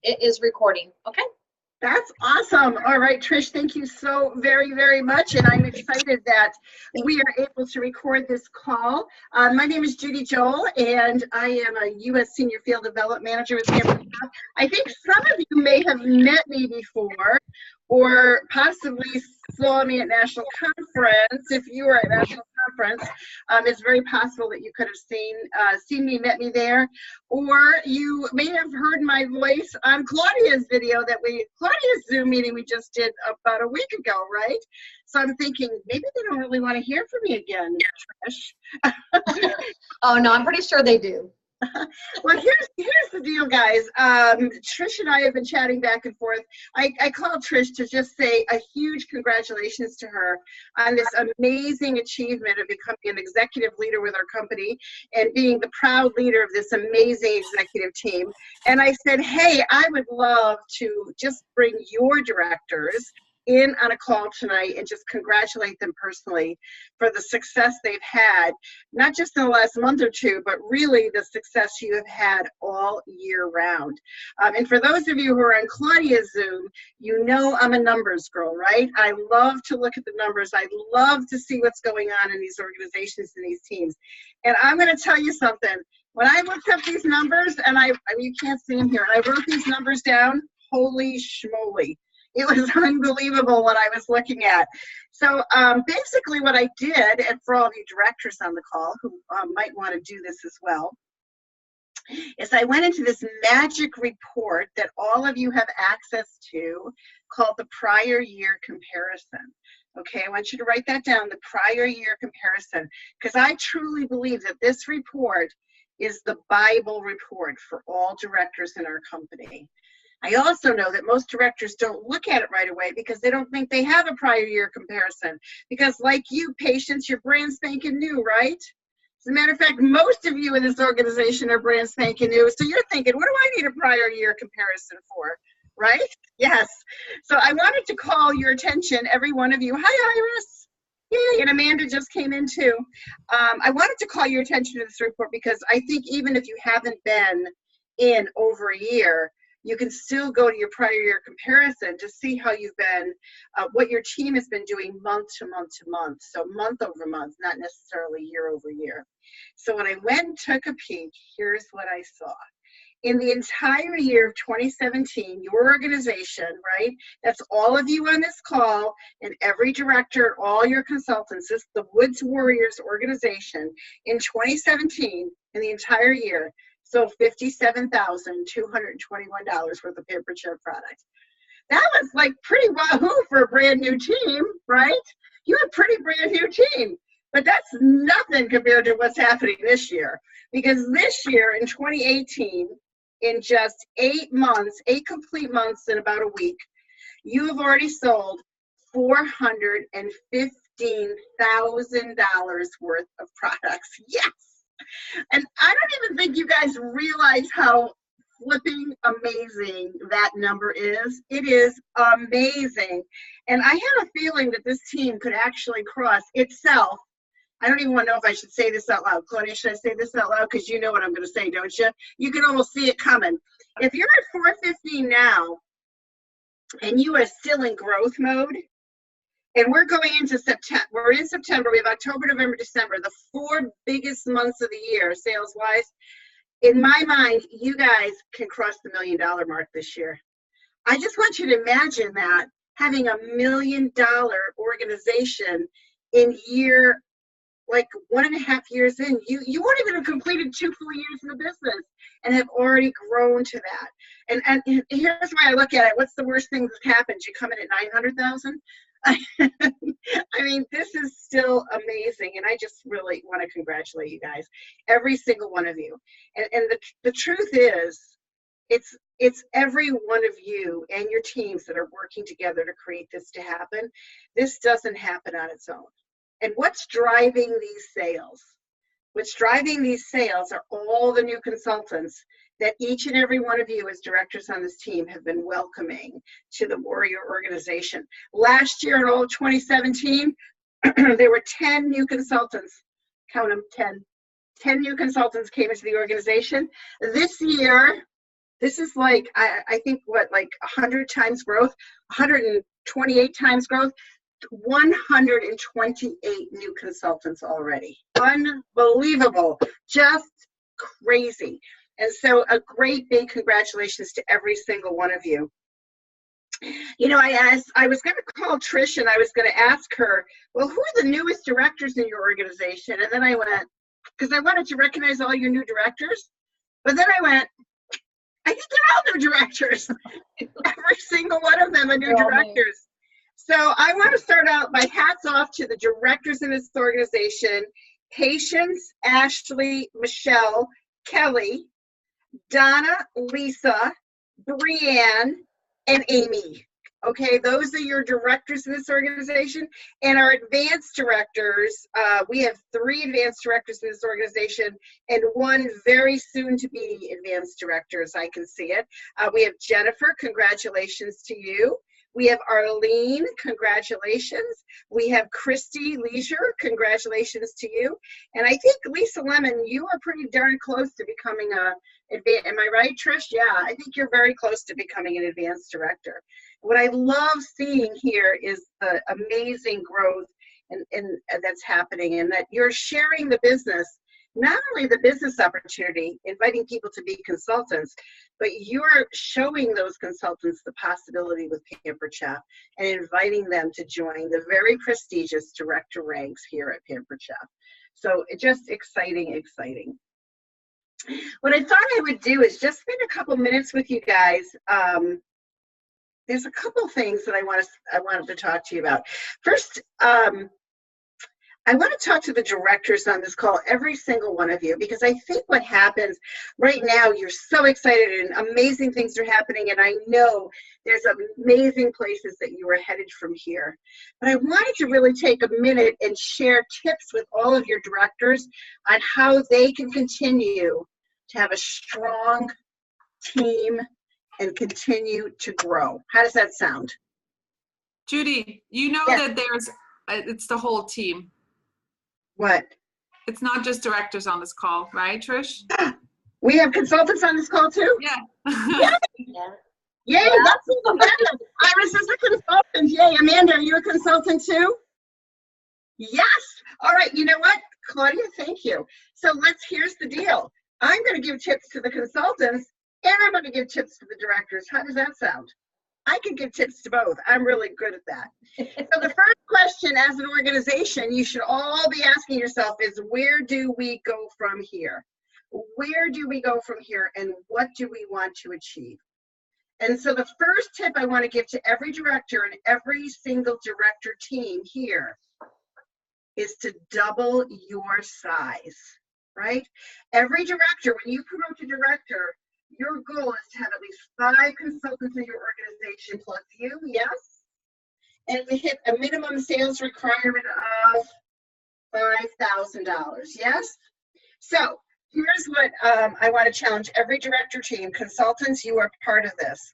It is recording. Okay. That's awesome. All right, Trish, thank you so very, very much. And I'm excited that we are able to record this call. My name is Judy Joel, and I am a U.S. Senior Field Development Manager with Campus. I think some of you may have met me before or possibly saw me at National Conference. If you were at National Conference, it's very possible that you could have seen me, met me there. Or you may have heard my voice on Claudia's Claudia's Zoom meeting we just did about a week ago, right? So I'm thinking maybe they don't really want to hear from me again, Trish. Oh no, I'm pretty sure they do. Well, here's the deal, guys. Trish and I have been chatting back and forth. I called Trish to just say a huge congratulations to her on this amazing achievement of becoming an executive leader with our company and being the proud leader of this amazing executive team. And I said, hey, I would love to just bring your directors in on a call tonight and just congratulate them personally for the success they've had, not just in the last month or two, but really the success you have had all year round. And for those of you who are on Claudia's Zoom, you know I'm a numbers girl, right? I love to look at the numbers. I love to see what's going on in these organizations and these teams. And I'm going to tell you something. When I looked up these numbers, and I mean, you can't see them here, and I wrote these numbers down, holy schmoly. It was unbelievable what I was looking at. So basically what I did, and for all of you directors on the call who might want to do this as well, is I went into this magic report that all of you have access to called the prior year comparison. Okay, I want you to write that down, the prior year comparison, because I truly believe that this report is the Bible report for all directors in our company. I also know that most directors don't look at it right away because they don't think they have a prior year comparison. Because like you, patients, you're brand spanking new, right? As a matter of fact, most of you in this organization are brand spanking new. So you're thinking, what do I need a prior year comparison for, right? Yes. So I wanted to call your attention, every one of you. Hi, Iris. Yay, and Amanda just came in too. I wanted to call your attention to this report because I think even if you haven't been in over a year, you can still go to your prior year comparison to see how you've been, what your team has been doing month to month to month. So month over month, not necessarily year over year. So when I went and took a peek, here's what I saw. In the entire year of 2017, your organization, right? That's all of you on this call and every director, all your consultants, this is the Woods Warriors organization in 2017, in the entire year, so $57,221 worth of paper chair product. That was like pretty wahoo for a brand new team, right? You have a pretty brand new team, but that's nothing compared to what's happening this year. Because this year in 2018, in just 8 months, 8 complete months and about a week, you have already sold $415,000 worth of products. Yes. And I don't even think you guys realize how flipping amazing that number is. It is amazing. And I have a feeling that this team could actually cross itself. I don't even want to know if I should say this out loud. Claudia, should I say this out loud? Because you know what I'm going to say, don't you? You can almost see it coming. If you're at 415 now and you are still in growth mode, and we're going into September. We're in September. We have October, November, December, the 4 biggest months of the year, sales-wise. In my mind, you guys can cross the $1 million mark this year. I just want you to imagine that, having $1 million organization in year, like 1.5 years in. You won't even have completed 2 full years in the business and have already grown to that. And here's why I look at it. What's the worst thing that happens? You come in at 900,000? I mean, this is still amazing, and I just really want to congratulate you guys, every single one of you. And the truth is, it's every one of you and your teams that are working together to create this to happen. This doesn't happen on its own. And what's driving these sales? What's driving these sales are all the new consultants that each and every one of you as directors on this team have been welcoming to the Warrior organization. Last year in all of 2017, there were 10 new consultants. Count them, 10. 10 new consultants came into the organization. This year, This is like, I think what, like 100 times growth, 128 times growth, 128 new consultants already. Unbelievable, just crazy. And so a great big congratulations to every single one of you. You know, I was going to call Trish and I was going to ask her, well, who are the newest directors in your organization? And then I went, because I wanted to recognize all your new directors. But then I went, I think they're all new directors. Every single one of them are new directors. So I want to start out by hats off to the directors in this organization: Patience, Ashley, Michelle, Kelly, Donna, Lisa, Brianne, and Amy. Okay, those are your directors in this organization. And our advanced directors, we have 3 advanced directors in this organization and 1 very soon to be advanced director, as I can see it. We have Jennifer, congratulations to you. We have Arlene, congratulations. We have Christy Leisure, congratulations to you. And I think Lisa Lemon, you are pretty darn close to becoming am I right, Trish? Yeah, I think you're very close to becoming an advanced director. What I love seeing here is the amazing growth and that's happening, and that you're sharing the business, not only the business opportunity, inviting people to be consultants, but you're showing those consultants the possibility with Pampered Chef and inviting them to join the very prestigious director ranks here at Pampered Chef. So just exciting, exciting. What I thought I would do is just spend a couple minutes with you guys. There's a couple things that I wanted to talk to you about. First, I want to talk to the directors on this call, every single one of you, because I think what happens right now, you're so excited and amazing things are happening, and I know there's amazing places that you are headed from here. But I wanted to really take a minute and share tips with all of your directors on how they can continue to have a strong team and continue to grow. How does that sound? Judy, you know Yes. that it's the whole team. What? It's not just directors on this call, right, Trish? We have consultants on this call too? Yeah. Yeah. Yay, that's even better. Iris is a consultant. Yay, Amanda, are you a consultant too? Yes. All right, you know what? Claudia, thank you. So here's the deal. I'm going to give tips to the consultants and I'm going to give tips to the directors. How does that sound? I can give tips to both. I'm really good at that. So the first question as an organization you should all be asking yourself is, where do we go from here? Where do we go from here and what do we want to achieve? And so the first tip I want to give to every director and every single director team here is to double your size, right? Every director, when you promote to director, your goal is to have at least 5 consultants in your organization plus you, yes? And to hit a minimum sales requirement of $5,000, yes? So here's what I want to challenge every director team. Consultants, you are part of this.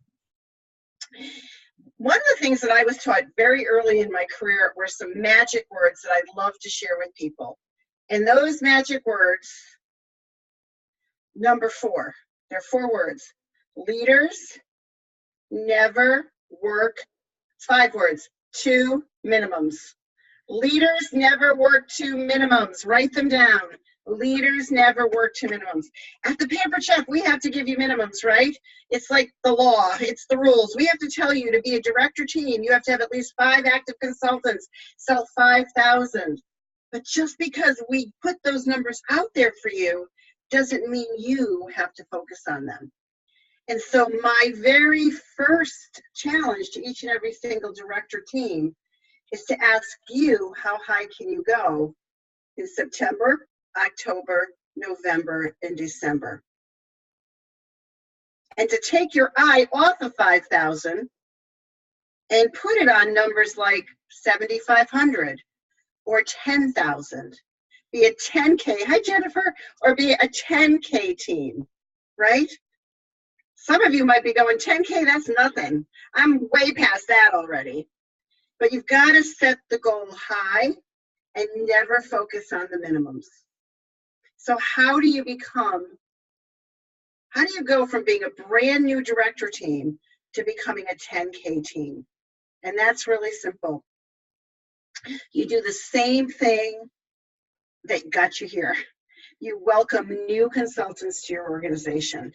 One of the things that I was taught very early in my career were some magic words that I'd love to share with people. And those magic words, number 4, there are 4 words. Leaders never work, it's 5 words, 2 minimums. Leaders never work 2 minimums. Write them down. Leaders never work 2 minimums. At the Pampered Chef, we have to give you minimums, right? It's like the law. It's the rules. We have to tell you to be a director team, you have to have at least 5 active consultants, sell 5,000. But just because we put those numbers out there for you doesn't mean you have to focus on them. And so my very first challenge to each and every single director team is to ask you, how high can you go in September, October, November, and December? And to take your eye off of 5,000 and put it on numbers like 7,500 or 10,000. Be a 10K, hi Jennifer, or be a 10K team, right? Some of you might be going, 10K, that's nothing. I'm way past that already. But you've got to set the goal high and never focus on the minimums. So how do you become How do you go from being a brand new director team to becoming a 10K team? And that's really simple. You do the same thing that got you here. You welcome new consultants to your organization.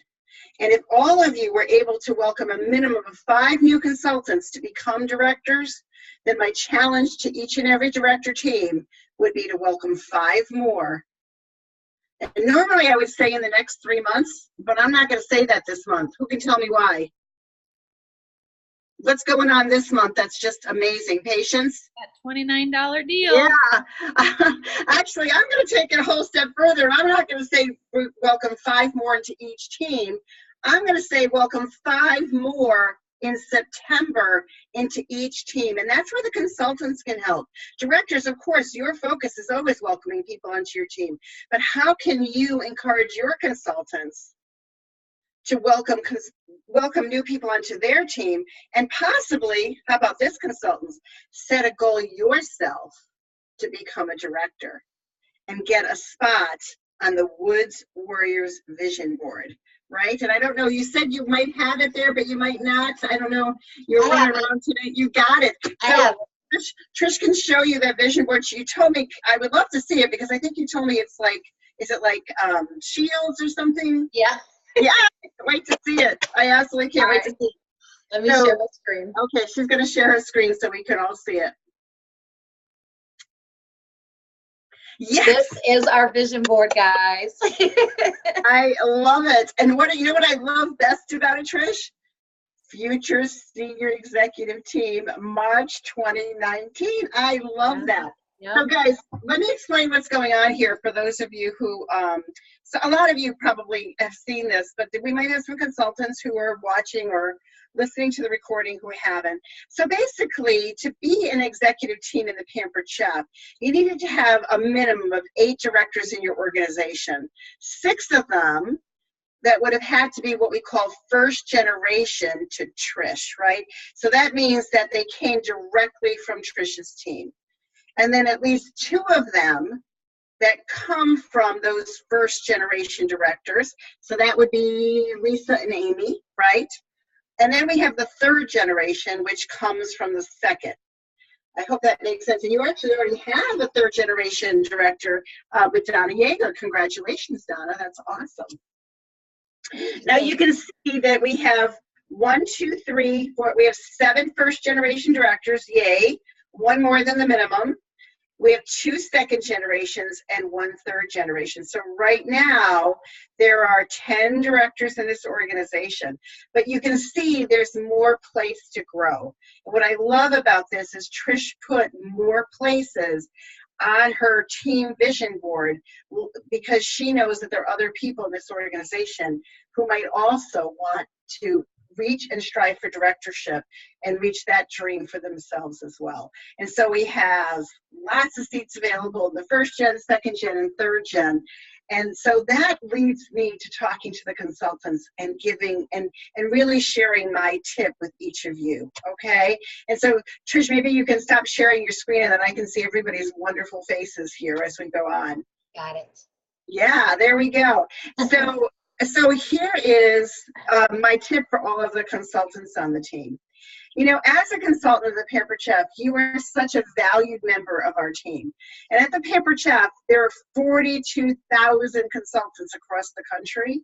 And if all of you were able to welcome a minimum of 5 new consultants to become directors, then my challenge to each and every director team would be to welcome 5 more. And normally I would say in the next 3 months, but I'm not going to say that this month. Who can tell me why? What's going on this month that's just amazing? Patience? That $29 deal. Yeah. Actually, I'm going to take it a whole step further. I'm not going to say welcome 5 more into each team. I'm going to say welcome 5 more in September into each team. And that's where the consultants can help. Directors, of course, your focus is always welcoming people onto your team. But how can you encourage your consultants to welcome new people onto their team, and possibly, how about this, consultants, set a goal yourself to become a director and get a spot on the Woods Warriors vision board, right? And I don't know, you said you might have it there, but you might not. I don't know. You're running around today. You got it. I have. Trish can show you that vision board. You told me, I would love to see it, because I think you told me it's like, is it like shields or something? Yeah. Yeah, I can't wait to see it. I absolutely can't wait to see it. Let me share my screen. Okay, she's going to share her screen so we can all see it. Yes, This is our vision board, guys. I love it. And you know what I love best about it, Trish? Future Senior Executive Team, March 2019. I love that. Yeah. So guys, let me explain what's going on here for those of you who, so a lot of you probably have seen this, but we might have some consultants who are watching or listening to the recording who haven't. So basically, to be an executive team in the Pampered Chef, you needed to have a minimum of 8 directors in your organization. 6 of them that would have had to be what we call first generation to Trish, right? So that means that they came directly from Trish's team. And then at least 2 of them that come from those first generation directors. So that would be Lisa and Amy, right? And then we have the 3rd generation, which comes from the 2nd. I hope that makes sense. And you actually already have a 3rd generation director with Donna Yeager. Congratulations, Donna. That's awesome. Now you can see that we have 1, 2, 3, 4. We have 7 first generation directors. Yay. 1 more than the minimum. We have 2 second generations and 1 third generation. So right now, there are 10 directors in this organization. But you can see there's more place to grow. And what I love about this is Trish put more places on her team vision board because she knows that there are other people in this organization who might also want to reach and strive for directorship and reach that dream for themselves as well. And so we have lots of seats available in the 1st gen, 2nd gen, and 3rd gen. And so that leads me to talking to the consultants and giving and really sharing my tip with each of you, okay? And so, Trish, maybe you can stop sharing your screen and then I can see everybody's wonderful faces here as we go on. Got it. Yeah, there we go. So here is my tip for all of the consultants on the team. You know, as a consultant of the Pampered Chef, you are such a valued member of our team. And at the Pampered Chef, there are 42,000 consultants across the country,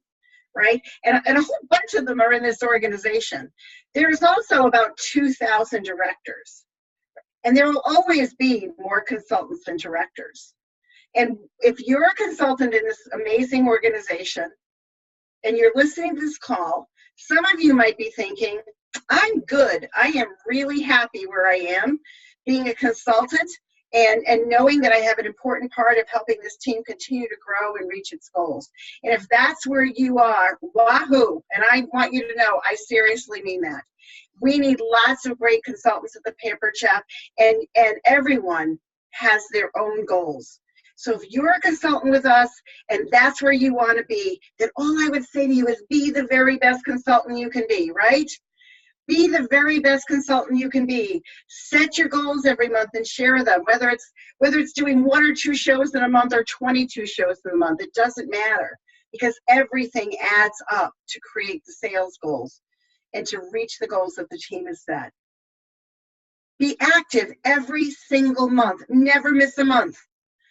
right? And a whole bunch of them are in this organization. There's also about 2,000 directors. And there will always be more consultants than directors. And if you're a consultant in this amazing organization, and you're listening to this call, some of you might be thinking, I'm good. I am really happy where I am being a consultant and knowing that I have an important part of helping this team continue to grow and reach its goals. And if that's where you are, wahoo. And I want you to know, I seriously mean that. We need lots of great consultants at the Pampered Chef, and everyone has their own goals. So if you're a consultant with us and that's where you want to be, then all I would say to you is be the very best consultant you can be, right? Be the very best consultant you can be. Set your goals every month and share them, whether it's doing 1 or 2 shows in a month or 22 shows in a month. It doesn't matter. because everything adds up to create the sales goals and to reach the goals that the team has set. Be active every single month. Never miss a month.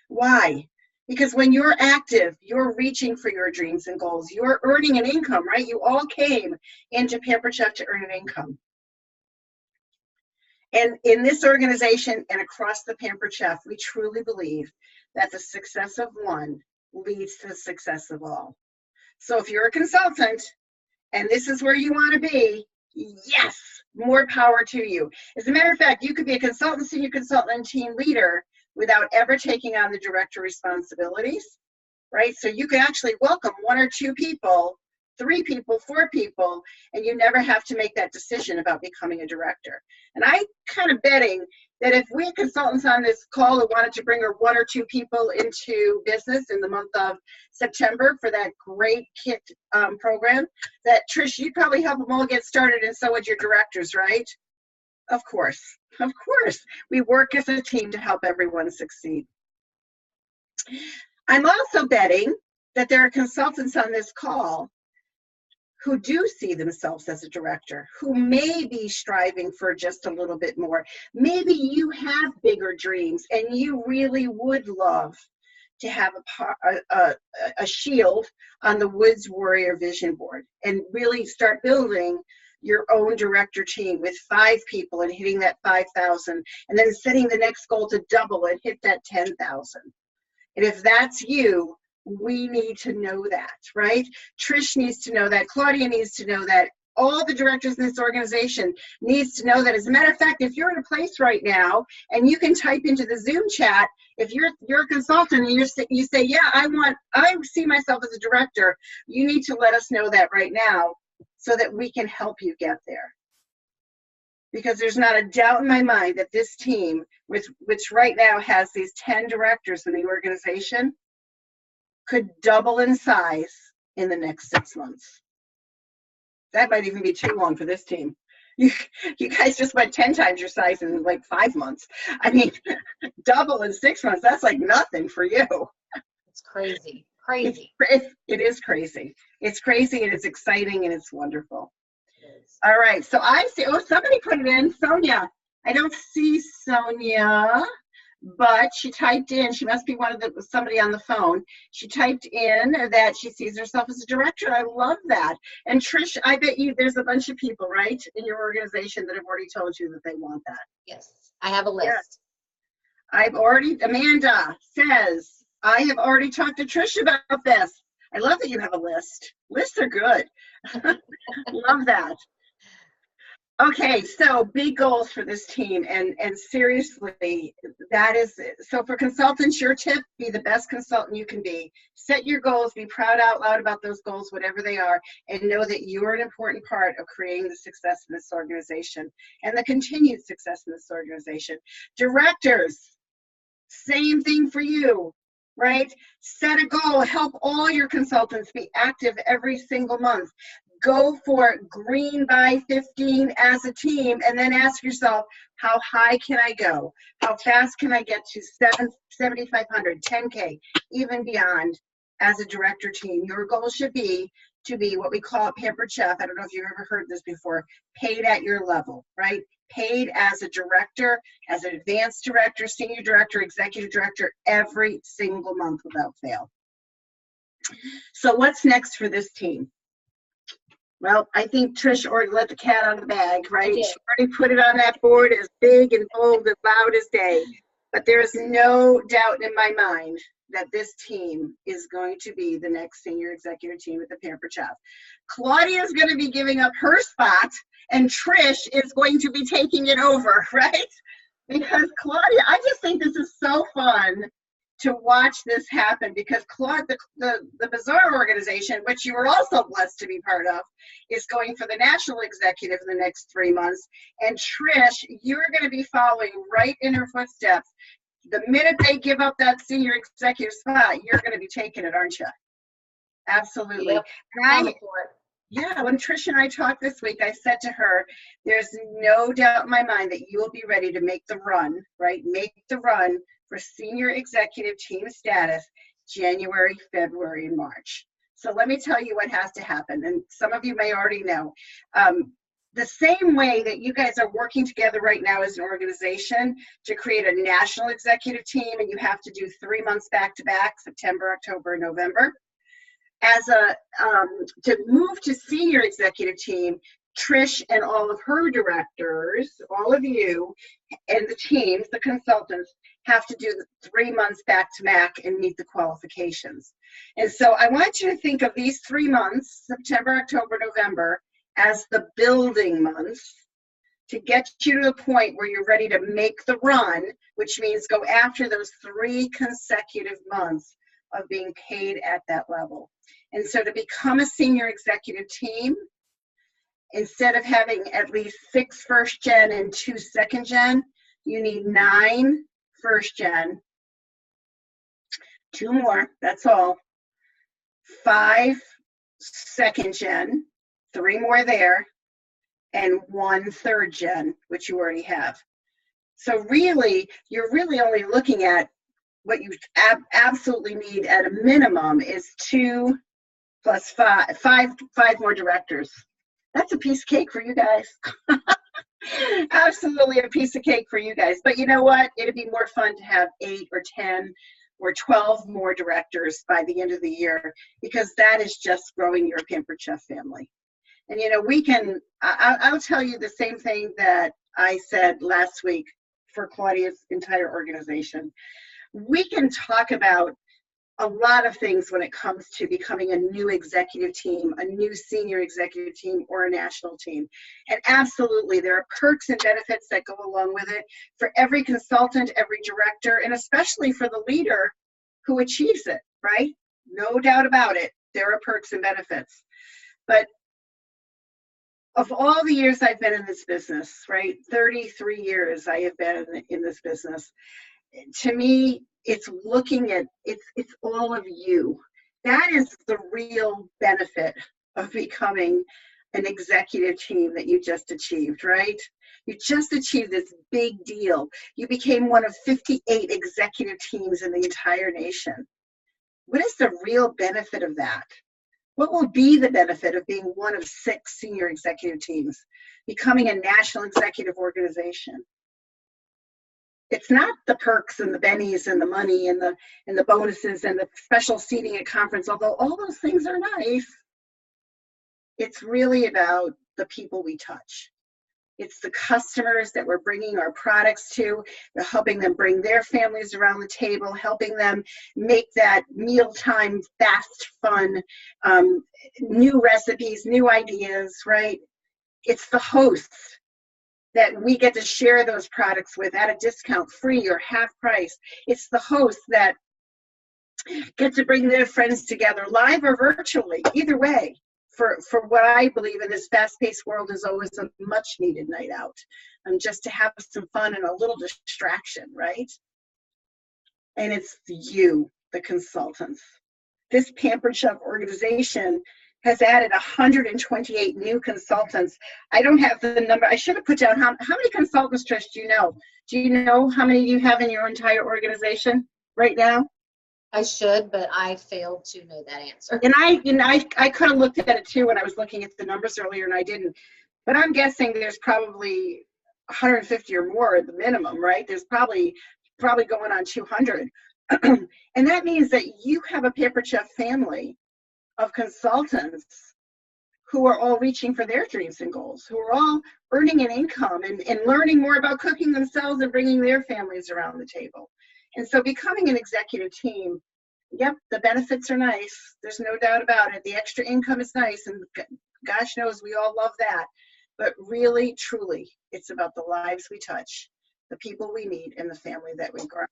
Why? Because when you're active, you're reaching for your dreams and goals. You're earning an income, right? You all came into Pampered Chef to earn an income. And in this organization and across the Pampered Chef, we truly believe that the success of one leads to the success of all. So if you're a consultant and this is where you want to be, yes, more power to you. As a matter of fact, you could be a consultant, senior consultant, and team leader without ever taking on the director responsibilities, right? So you can actually welcome 1 or 2 people, 3 people, 4 people, and you never have to make that decision about becoming a director. And I kind of betting that if we had consultants on this call who wanted to bring 1 or 2 people into business in the month of September for that great KIT program, that Trish, you'd probably help them all get started, and so would your directors, right? Of course. Of course. We work as a team to help everyone succeed. I'm also betting that there are consultants on this call who do see themselves as a director, who may be striving for just a little bit more. Maybe you have bigger dreams and you really would love to have a shield on the Woods Warrior Vision Board and really start building your own director team with 5 people and hitting that 5,000, and then setting the next goal to double and hit that 10,000. And if that's you, we need to know that, right? Trish needs to know that. Claudia needs to know that. All the directors in this organization needs to know that. As a matter of fact, if you're in a place right now and you can type into the Zoom chat, if you're a consultant and you say, yeah, I see myself as a director, you need to let us know that right now so that we can help you get there. Because there's not a doubt in my mind that this team, which right now has these 10 directors in the organization, could double in size in the next 6 months. That might even be too long for this team. You guys just went 10 times your size in like 5 months. I mean, double in 6 months, that's like nothing for you. It's crazy. Crazy. It is crazy. It's crazy and it's exciting and it's wonderful. All right, so I see, oh, somebody put it in, Sonia. I don't see Sonia, but she typed in, she must be somebody on the phone. She typed in that she sees herself as a director. I love that. And Trish, I bet you there's a bunch of people, right, in your organization that have already told you that they want that. Yes, I have a list. Yeah. Amanda says, I have already talked to Trish about this. I love that you have a list. Lists are good. Love that. Okay, so big goals for this team, and seriously, that is, so for consultants, your tip, be the best consultant you can be. Set your goals, be proud out loud about those goals, whatever they are, and know that you are an important part of creating the success in this organization and the continued success in this organization. Directors, same thing for you, right? Set a goal, help all your consultants be active every single month. Go for green by 15 as a team, and then ask yourself, how high can I go? How fast can I get to 7,500, 10K, even beyond as a director team? Your goal should be to be what we call a Pampered Chef. I don't know if you've ever heard this before, paid at your level, right? Paid as a director, as an advanced director, senior director, executive director, every single month without fail. So what's next for this team? Well, I think Trish already let the cat out of the bag, right? She already put it on that board as big and bold and loud as day. But there is no doubt in my mind that this team is going to be the next senior executive team at the Pampered Chef. Claudia is going to be giving up her spot, and Trish is going to be taking it over, right? Because Claudia, I just think this is so fun to watch this happen, because Claudia, the Bazaar organization, which you were also blessed to be part of, is going for the national executive in the next 3 months. And Trish, you're going to be following right in her footsteps. The minute they give up that senior executive spot, you're going to be taking it, aren't you? Absolutely. Yep. Yeah, when Trish and I talked this week, I said to her, there's no doubt in my mind that you will be ready to make the run, right? Make the run for senior executive team status January, February, and March. So let me tell you what has to happen. And some of you may already know. The same way that you guys are working together right now as an organization to create a national executive team, and you have to do 3 months back to back, September, October, and November. To move to senior executive team, Trish and all of her directors, all of you and the teams, the consultants, have to do the 3 months back to back and meet the qualifications. And so I want you to think of these 3 months, September, October, November, as the building months to get you to the point where you're ready to make the run, which means go after those 3 consecutive months of being paid at that level. And so to become a senior executive team, instead of having at least 6 first gen and 2 second gen, you need 9 first gen, 2 more, that's all, 5 second gen, 3 more there, and 1 third gen, which you already have. So really, you're really only looking at what you absolutely need at a minimum is 2 plus 5 more directors. That's a piece of cake for you guys. Absolutely a piece of cake for you guys. But you know what? It'd be more fun to have 8 or 10 or 12 more directors by the end of the year, because that is just growing your Pampered Chef family. And you know, we can, I'll tell you the same thing that I said last week for Claudia's entire organization. We can talk about a lot of things when it comes to becoming a new executive team, a new senior executive team, or a national team. And absolutely, there are perks and benefits that go along with it for every consultant, every director, and especially for the leader who achieves it, right? No doubt about it. There are perks and benefits. But of all the years I've been in this business, right, 33 years I have been in this business, to me, it's looking at, it's all of you. That is the real benefit of becoming an executive team that you just achieved, right? You just achieved this big deal. You became one of 58 executive teams in the entire nation. What is the real benefit of that? What will be the benefit of being one of 6 senior executive teams, becoming a national executive organization? It's not the perks and the bennies and the money and the bonuses and the special seating at conference, although all those things are nice. It's really about the people we touch. It's the customers that we're bringing our products to, helping them bring their families around the table, helping them make that mealtime fast fun, new recipes, new ideas, right? It's the hosts that we get to share those products with at a discount, free or half price. It's the hosts that get to bring their friends together, live or virtually, either way, for what I believe in this fast-paced world is always a much-needed night out, just to have some fun and a little distraction, right? And it's you, the consultants. This Pampered Chef organization has added 128 new consultants. I don't have the number. I should have put down how many consultants, Trish, do you know? Do you know how many you have in your entire organization right now? I should, but I failed to know that answer. And I could have looked at it too when I was looking at the numbers earlier, and I didn't. But I'm guessing there's probably 150 or more at the minimum, right? There's probably going on 200. And that means that you have a Pampered Chef family of consultants who are all reaching for their dreams and goals, who are all earning an income and learning more about cooking themselves and bringing their families around the table. And so becoming an executive team, yep, the benefits are nice. There's no doubt about it. The extra income is nice, and gosh knows we all love that. But really, truly, it's about the lives we touch, the people we meet, and the family that we grow.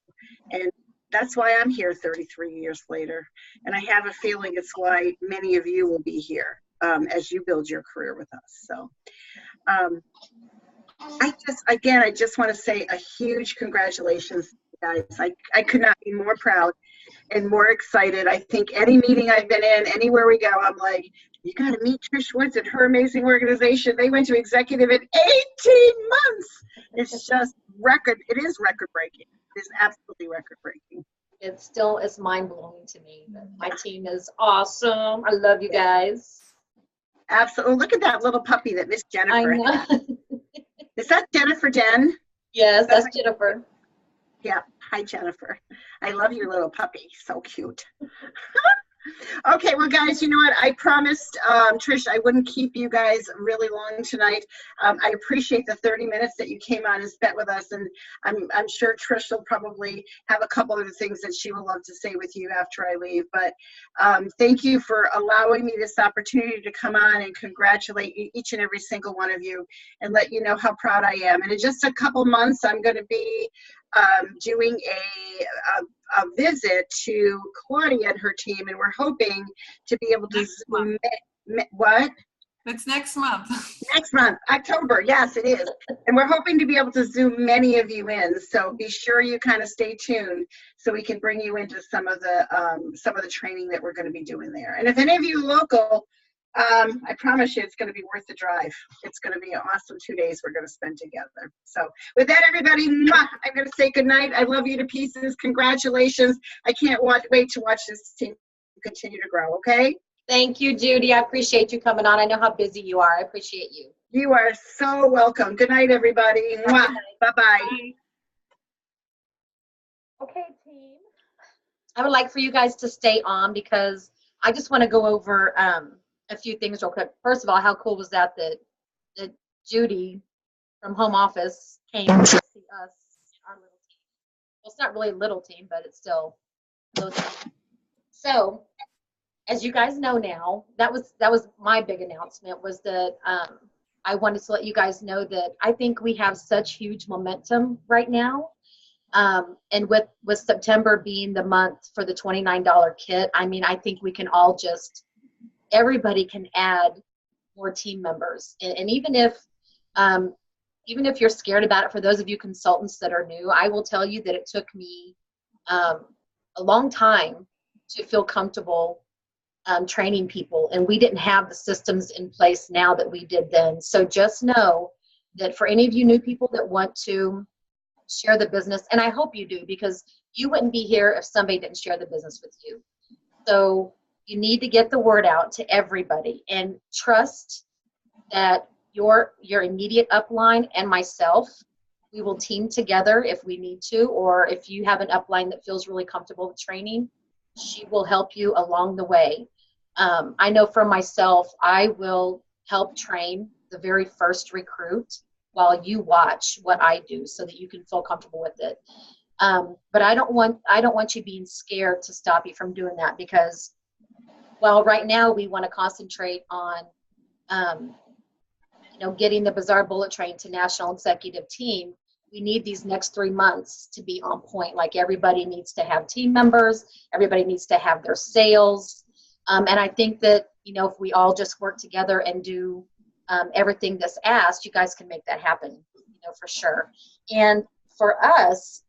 And that's why I'm here 33 years later. And I have a feeling it's why many of you will be here as you build your career with us. So I just want to say a huge congratulations, guys. I could not be more proud and more excited. I think any meeting I've been in, anywhere we go, I'm like, you got to meet Trish Woods and her amazing organization. They went to executive in 18 months. It's just record. It is record breaking. It is absolutely record breaking. It's mind-blowing to me. But my team is awesome. I love you guys. Absolutely. Look at that little puppy that Miss I Jennifer know. had. Is that Jennifer Den? Yes, that's Jennifer. Yeah. Hi, Jennifer. I love your little puppy. So cute. Okay, well, guys, you know what? I promised Trish I wouldn't keep you guys really long tonight. I appreciate the 30 minutes that you came on and spent with us, and I'm sure Trish will probably have a couple of things that she will love to say with you after I leave. But thank you for allowing me this opportunity to come on and congratulate each and every single one of you and let you know how proud I am. And in just a couple months, I'm going to be doing a visit to Claudia and her team, and we're hoping to be able to Zoom. What? It's next month. Next month, October. Yes, it is. And we're hoping to be able to Zoom many of you in. So be sure you kind of stay tuned so we can bring you into some of the training that we're going to be doing there. And if any of you local, I promise you it's going to be worth the drive. It's going to be an awesome 2 days we're going to spend together. So with that, everybody, I'm going to say good night. I love you to pieces. Congratulations. I can't wait to watch this team continue to grow, okay? Thank you, Judy. I appreciate you coming on. I know how busy you are. I appreciate you. You are so welcome. Good night, everybody. Bye-bye. Okay, team. I would like for you guys to stay on because I just want to go over a few things real quick. First of all, how cool was that Judy from home office came to see us, our little team. Well, it's not really a little team, but it's still a little team. So, as you guys know now, that was my big announcement, was that I wanted to let you guys know that I think we have such huge momentum right now. And with September being the month for the $29 kit, I mean, I think we can all everybody can add more team members. And even if you're scared about it, for those of you consultants that are new, I will tell you that it took me a long time to feel comfortable training people, and we didn't have the systems in place now that we did then. So just know that for any of you new people that want to share the business, and I hope you do, because you wouldn't be here if somebody didn't share the business with you. So you need to get the word out to everybody and trust that your immediate upline and myself, we will team together if we need to, or if you have an upline that feels really comfortable with training, she will help you along the way. I know for myself, I will help train the very first recruit while you watch what I do so that you can feel comfortable with it. But I don't want you being scared to stop you from doing that, because while right now we want to concentrate on getting the Bizarre Bullet Train to national executive team, we need these next 3 months to be on point. Like, everybody needs to have team members, everybody needs to have their sales. And I think that, if we all just work together and do everything that's asked, you guys can make that happen, for sure. And for us,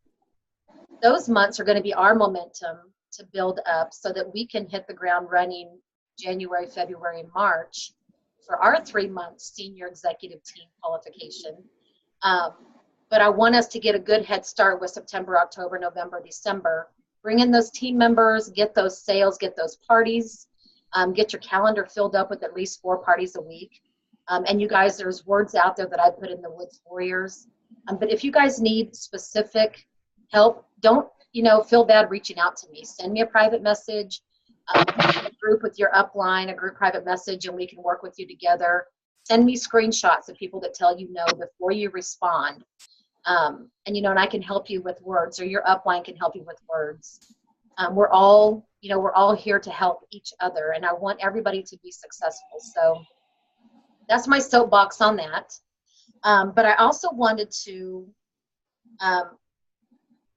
those months are going to be our momentum to build up so that we can hit the ground running January, February, and March for our 3 months senior executive team qualification. But I want us to get a good head start with September, October, November, December. Bring in those team members, get those sales, get those parties, get your calendar filled up with at least 4 parties a week. And you guys, there's words out there that I put in the Woods Warriors. But if you guys need specific help, don't feel bad reaching out to me. Send me a private message, a group with your upline, a group private message, and we can work with you together. Send me screenshots of people that tell you no before you respond. And I can help you with words, or your upline can help you with words. We're all here to help each other, and I want everybody to be successful. So that's my soapbox on that. But I also wanted to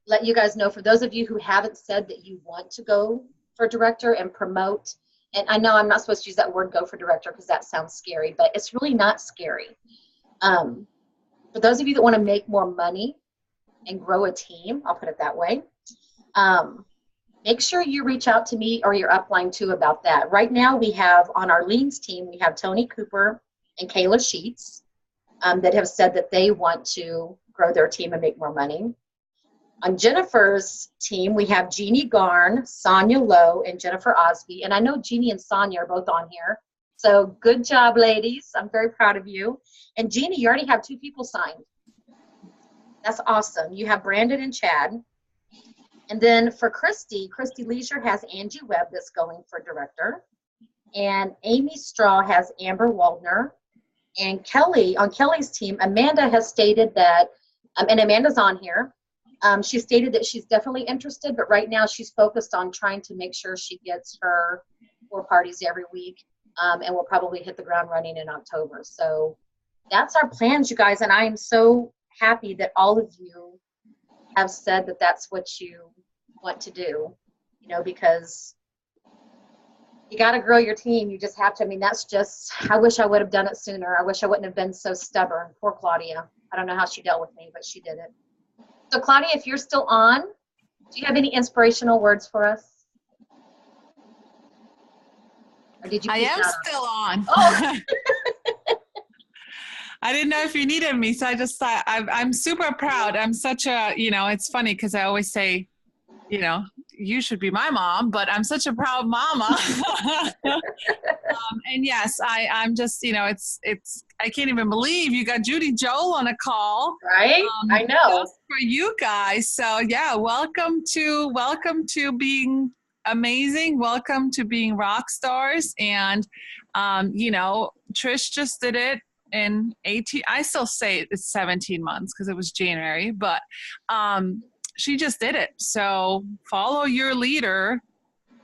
let you guys know, for those of you who haven't said that you want to go for director and promote, and I know I'm not supposed to use that word, go for director, because that sounds scary, but it's really not scary. For those of you that want to make more money and grow a team, I'll put it that way, make sure you reach out to me or your upline too about that. Right now we have on our leans team, we have Tony Cooper and Kayla Sheets that have said that they want to grow their team and make more money. On Jennifer's team, we have Jeannie Garn, Sonia Lowe, and Jennifer Osby. And I know Jeannie and Sonia are both on here. So good job, ladies. I'm very proud of you. And Jeannie, you already have 2 people signed. That's awesome. You have Brandon and Chad. And then for Christy Leisure has Angie Webb that's going for director. And Amy Straw has Amber Waldner. And Kelly, on Kelly's team, Amanda has stated that, and Amanda's on here, she stated that she's definitely interested, but right now she's focused on trying to make sure she gets her 4 parties every week, and we'll probably hit the ground running in October. So that's our plans, you guys, and I am so happy that all of you have said that that's what you want to do, you know, because you got to grow your team. You just have to. I mean, that's just, I wish I would have done it sooner. I wish I wouldn't have been so stubborn. Poor Claudia. I don't know how she dealt with me, but she did it. So Claudia, if you're still on, do you have any inspirational words for us? Or did you I peace am out still on. Oh. I didn't know if you needed me, so I just thought I'm super proud. I'm such a, you know, it's funny because I always say, you know, you should be my mom, but I'm such a proud mama. And yes, I'm just, you know, it's, I can't even believe you got Judy Joel on a call. Right? I know. Just for you guys. So yeah, welcome to being amazing. Welcome to being rock stars. And, you know, Trish just did it in 18, I still say it's 17 months because it was January, but, she just did it. So follow your leader.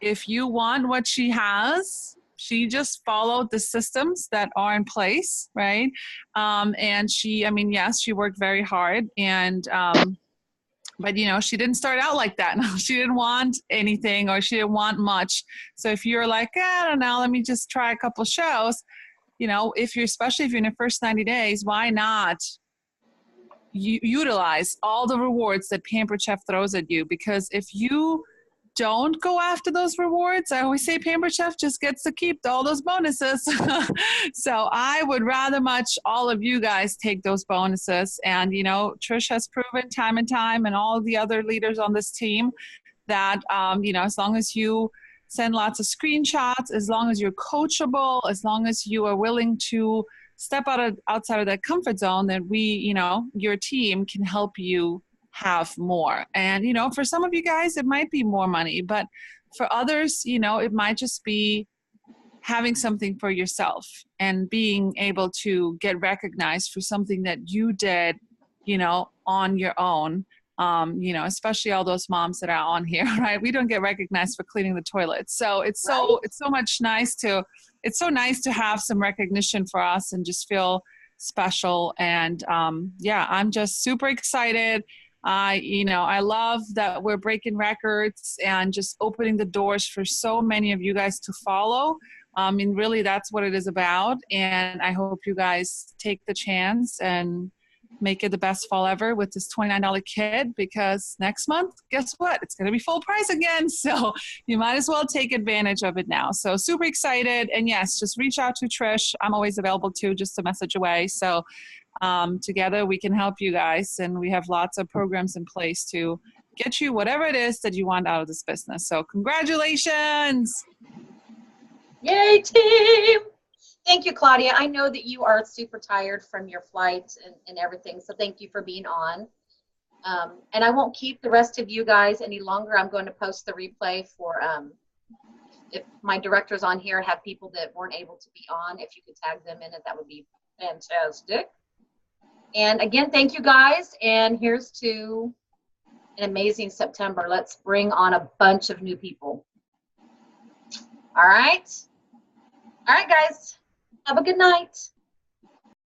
If you want what she has, she just followed the systems that are in place, right? And she, I mean, yes, she worked very hard, and but you know, she didn't start out like that. She didn't want anything, or she didn't want much. So if you're like, I don't know, let me just try a couple shows, you know, especially if you're in the first 90 days, why not utilize all the rewards that Pampered Chef throws at you? Because if you don't go after those rewards, I always say Pampered Chef just gets to keep all those bonuses. So I would rather much all of you guys take those bonuses. And, you know, Trish has proven time and time, and all the other leaders on this team, that, you know, as long as you send lots of screenshots, as long as you're coachable, as long as you are willing to step outside of that comfort zone, that we, you know, your team can help you have more. And, you know, for some of you guys, it might be more money, but for others, you know, it might just be having something for yourself and being able to get recognized for something that you did, you know, on your own. You know, especially all those moms that are on here, right? We don't get recognized for cleaning the toilets. So it's so nice to have some recognition for us and just feel special. And yeah, I'm just super excited. You know, I love that we're breaking records and just opening the doors for so many of you guys to follow. And really, that's what it is about. And I hope you guys take the chance and make it the best fall ever with this $29 kit, because next month, guess what? It's going to be full price again. So you might as well take advantage of it now. So super excited. And yes, just reach out to Trish. I'm always available too, just a message away. So together we can help you guys. And we have lots of programs in place to get you whatever it is that you want out of this business. So congratulations. Yay, team. Thank you, Claudia. I know that you are super tired from your flight and everything, so thank you for being on. And I won't keep the rest of you guys any longer. I'm going to post the replay for, if my directors on here have people that weren't able to be on, if you could tag them in it, that would be fantastic. And again, thank you guys, and here's to an amazing September. Let's bring on a bunch of new people. All right? All right, guys. Have a good night.